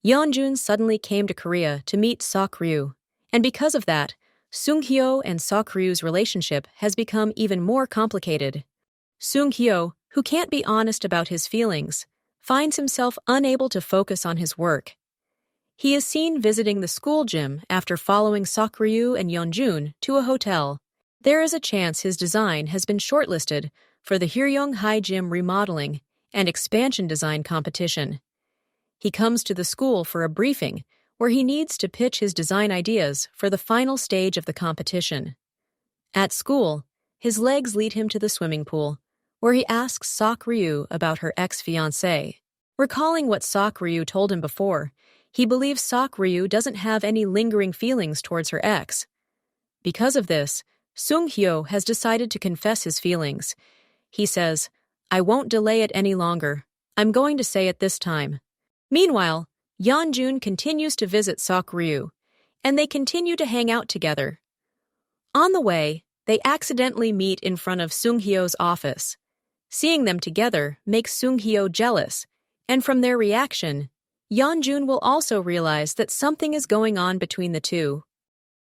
Yeonjun suddenly came to Korea to meet Sok-ryu, and because of that, Sung-hyo and Sok-ryu's relationship has become even more complicated. Sung-hyo, who can't be honest about his feelings, finds himself unable to focus on his work. He is seen visiting the school gym after following Sok-ryu and Yeonjun to a hotel. There is a chance his design has been shortlisted for the Hyeryong High Gym remodeling and expansion design competition. He comes to the school for a briefing where he needs to pitch his design ideas for the final stage of the competition. At school, his legs lead him to the swimming pool, where he asks Sok-ryu about her ex-fiancé. Recalling what Sok-ryu told him before, he believes Sok-ryu doesn't have any lingering feelings towards her ex. Because of this, Sung-hyo has decided to confess his feelings. He says, "I won't delay it any longer. I'm going to say it this time." Meanwhile, Yeonjun continues to visit Sok-ryu, and they continue to hang out together. On the way, they accidentally meet in front of Sung-hyo's office. Seeing them together makes Sung-hyo jealous, and from their reaction, Yeonjun will also realize that something is going on between the two.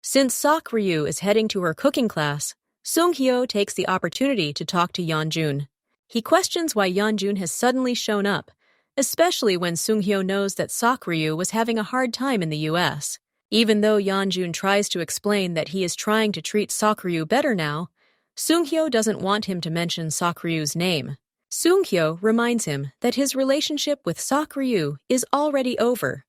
Since Sok-ryu is heading to her cooking class, Sung-hyo takes the opportunity to talk to Yeonjun. He questions why Yeonjun has suddenly shown up, especially when Sung-hyo knows that Sok-ryu was having a hard time in the US. Even though Yeonjun tries to explain that he is trying to treat Sok-ryu better now, Sung-hyo doesn't want him to mention Sok-ryu's name. Sung-hyo reminds him that his relationship with Sok-ryu is already over,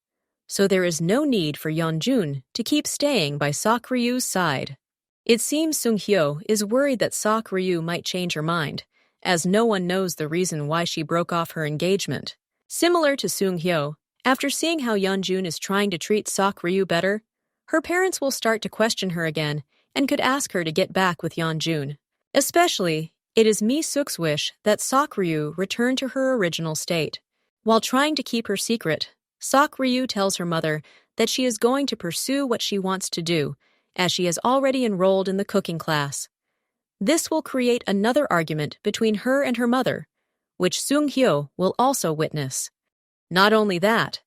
so there is no need for Yeonjun to keep staying by Sok-ryu's side. It seems Sung-hyo is worried that Sok-ryu might change her mind, as no one knows the reason why she broke off her engagement. Similar to Sung-hyo, after seeing how Yeonjun is trying to treat Sok-ryu better, her parents will start to question her again and could ask her to get back with Yeonjun. Especially, it is Mi-suk's wish that Sok-ryu return to her original state. While trying to keep her secret, Sok-ryu tells her mother that she is going to pursue what she wants to do, as she has already enrolled in the cooking class. This will create another argument between her and her mother, which Sung-hyo will also witness. Not only that,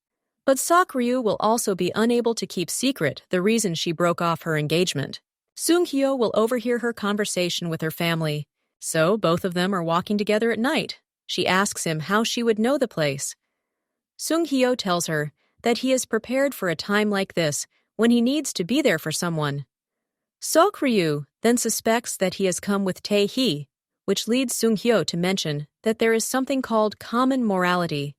but Sok-ryu will also be unable to keep secret the reason she broke off her engagement. Sung-hyo will overhear her conversation with her family, so both of them are walking together at night. She asks him how she would know the place. Sung-hyo tells her that he is prepared for a time like this when he needs to be there for someone. Sok-ryu then suspects that he has come with Tae-hee, which leads Sung-hyo to mention that there is something called common morality.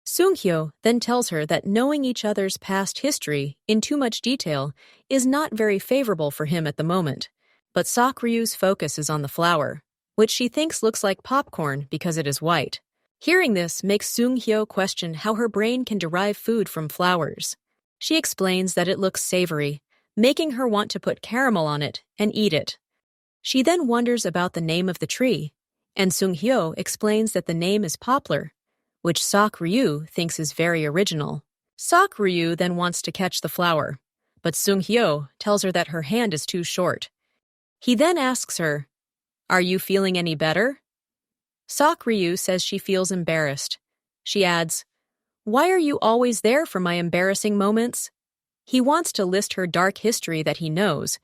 Sung-hyo then tells her that knowing each other's past history in too much detail is not very favorable for him at the moment, but Sok-ryu's focus is on the flower, which she thinks looks like popcorn because it is white. Hearing this makes Sung-hyo question how her brain can derive food from flowers. She explains that it looks savory, making her want to put caramel on it and eat it. She then wonders about the name of the tree, and Sung-hyo explains that the name is poplar, which Sok-ryu thinks is very original. Sok-ryu then wants to catch the flower, but Sung-hyo tells her that her hand is too short. He then asks her, "Are you feeling any better?" Sok-ryu says she feels embarrassed. She adds, "Why are you always there for my embarrassing moments?" He wants to list her dark history that he knows,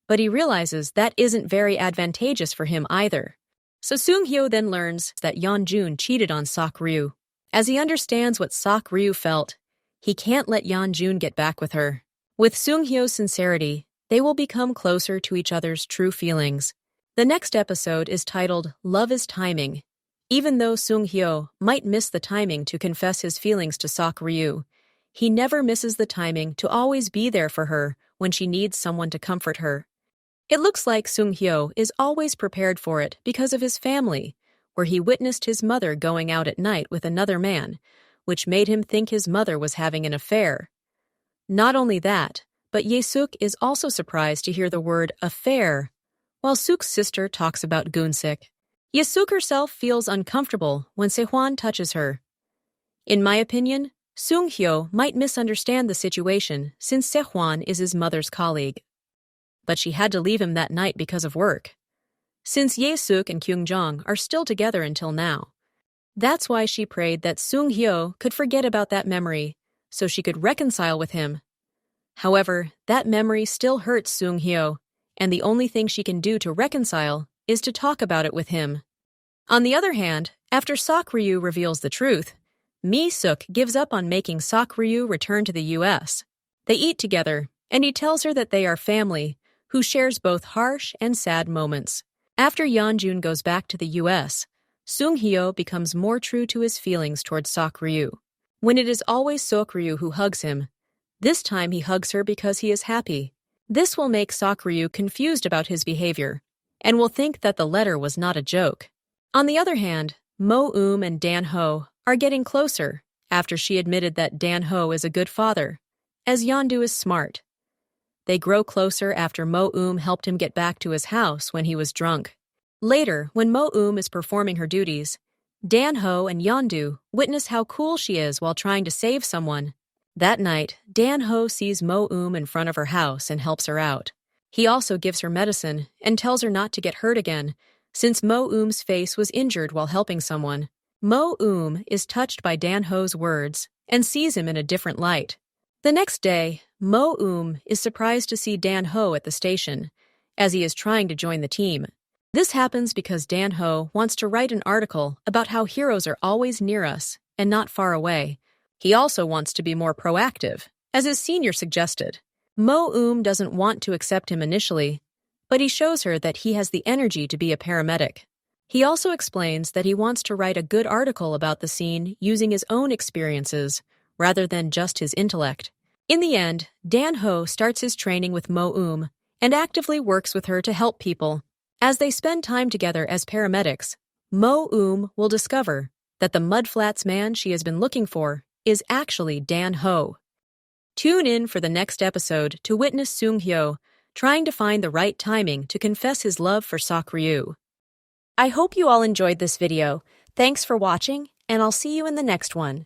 but he realizes that isn't very advantageous for him either. So Sung-hyo then learns that Yeonjun cheated on Sok-ryu. As he understands what Sok-ryu felt, he can't let Yeonjun get back with her. With Sung-hyo's sincerity, they will become closer to each other's true feelings. The next episode is titled Love is Timing. Even though Sung-hyo might miss the timing to confess his feelings to Sok-ryu, he never misses the timing to always be there for her when she needs someone to comfort her. It looks like Sung-hyo is always prepared for it because of his family, where he witnessed his mother going out at night with another man, which made him think his mother was having an affair. Not only that, but Ye-suk is also surprised to hear the word affair, while Suk's sister talks about Gunsik. Ye-suk herself feels uncomfortable when Sehwan touches her. In my opinion, Sung-hyo might misunderstand the situation since Sehwan is his mother's colleague. But she had to leave him that night because of work. Since Ye-suk and Kyung-jong are still together until now. That's why she prayed that Sung-hyo could forget about that memory, so she could reconcile with him. However, that memory still hurts Sung-hyo, and the only thing she can do to reconcile is to talk about it with him. On the other hand, after Sok-ryu reveals the truth, Mi-suk gives up on making Sok-ryu return to the U.S. They eat together, and he tells her that they are family, who shares both harsh and sad moments. After Yeonjun goes back to the U.S., Sung-hyo becomes more true to his feelings towards Sok-ryu. When it is always Sok-ryu who hugs him, this time he hugs her because he is happy. This will make Sok-ryu confused about his behavior, and will think that the letter was not a joke. On the other hand, Mo-eum and Dan-ho are getting closer after she admitted that Dan-ho is a good father, as Yeondu is smart. They grow closer after Mo-eum helped him get back to his house when he was drunk. Later, when Mo-eum is performing her duties, Dan-ho and Yeondu witness how cool she is while trying to save someone. That night, Dan-ho sees Mo-eum in front of her house and helps her out. He also gives her medicine and tells her not to get hurt again, since Mo-eum's face was injured while helping someone. Mo-eum is touched by Dan-ho's words and sees him in a different light. The next day, Mo-eum is surprised to see Dan-ho at the station, as he is trying to join the team. This happens because Dan-ho wants to write an article about how heroes are always near us and not far away. He also wants to be more proactive, as his senior suggested. Mo-eum doesn't want to accept him initially, but he shows her that he has the energy to be a paramedic. He also explains that he wants to write a good article about the scene using his own experiences, rather than just his intellect. In the end, Dan-ho starts his training with Mo-eum and actively works with her to help people. As they spend time together as paramedics, Mo-eum will discover that the Mudflats man she has been looking for is actually Dan-ho. Tune in for the next episode to witness Sung-hyo trying to find the right timing to confess his love for Sok-ryu. I hope you all enjoyed this video. Thanks for watching, and I'll see you in the next one.